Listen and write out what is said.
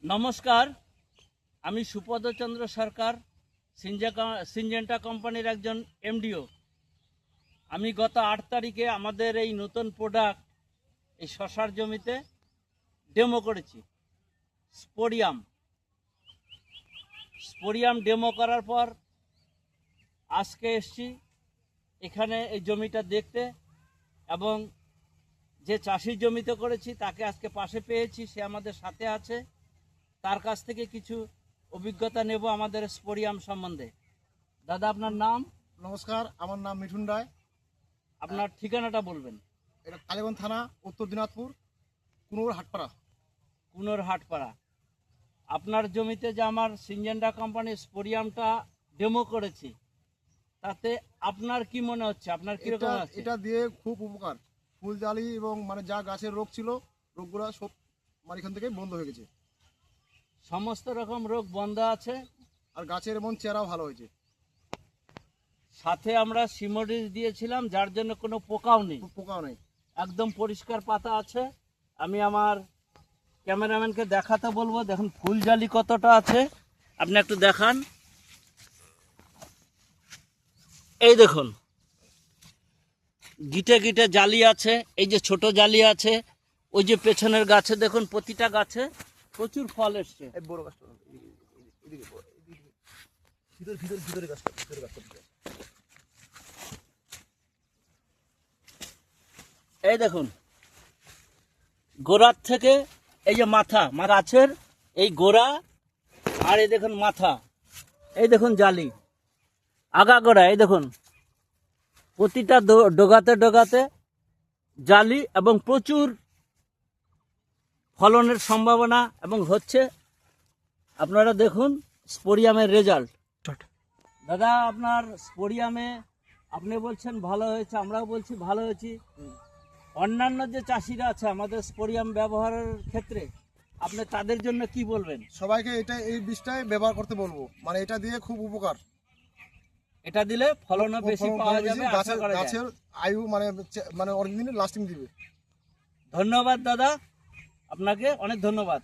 নমস্কার, আমি সুপদচন্দ্র সরকার, সিনজেন্টা কোম্পানির একজন এমডিও। আমি গত 8 তারিখে আমাদের এই নতুন প্রোডাক্ট এই শশার জমিতে ডেমো করেছি। স্পোরিয়াম ডেমো করার পর আজকে এসছি এখানে এই জমিটা দেখতে, এবং যে চাষির জমিতে করেছি তাকে আজকে পাশে পেয়েছি, সে আমাদের সাথে আছে। তার কাছ থেকে কিছু অভিজ্ঞতা নেব আমাদের স্পোরিয়াম সম্বন্ধে। দাদা, আপনার নাম? নমস্কার, আমার নাম মিঠুন রায়। আপনার ঠিকানাটা বলবেন। এটা কালীগঞ্জ থানা, উত্তর দিনাজপুর, কুনোর হাটপাড়া। আপনার জমিতে যে আমার সিনজেন্টা কোম্পানির স্পোরিয়ামটা ডেমো করেছি, তাতে আপনার কি মনে হচ্ছে? আপনার কিরকম আছে? এটা দিয়ে খুব উপকার। ফুলজালি এবং যা গাছের রোগ ছিল, রোগগুলো সব এখান থেকে বন্ধ হয়ে গেছে। সমস্ত রকম রোগ বন্ধ আছে, আর গাছের এমন চেহারাও ভালো হয়েছে। সাথে আমরা সিমোডিস দিয়েছিলাম, যার জন্য কোনো পোকাও নেই। একদম পরিষ্কার পাতা আছে। আমি আমার ক্যামেরাম্যানকে দেখাতে বলবো। দেখুন ফুলজালি কতটা আছে, আপনি একটু দেখান। এই দেখুন গিটে গিটে জালি আছে, এই যে ছোট জালি আছে, ওই যে পেছনের গাছে দেখুন, প্রতিটা গাছে প্রচুর ফল এসছে। এই দেখুন গোড়ার থেকে এই যে মাথা গাছের এই গোড়া, আর এই দেখুন মাথা, এই দেখুন জালি আগাগোড়া, এই দেখুন প্রতিটা ডোগাতে ডোগাতে জালি, এবং প্রচুর ফলনের সম্ভাবনা এবং হচ্ছে। আপনারা দেখুন স্পোরিয়ামের রেজাল্ট। দাদা, আপনার স্পোরিয়ামে আপনি বলছেন ভালো হয়েছে, আমরাও বলছি ভালো হয়েছি। অন্যান্য যে চাষিরা আছে আমাদের স্পোরিয়াম ব্যবহারের ক্ষেত্রে, আপনি তাদের জন্য কি বলবেন? সবাইকে এই বীজটাই ব্যবহার করতে বলবো। এটা দিয়ে খুব উপকার। এটা দিলে ফলনও বেশি পাওয়া যাবে, গাছের আয়ু অনেক দিন লাস্টিং দিবে। ধন্যবাদ দাদা, আপনাকে অনেক ধন্যবাদ।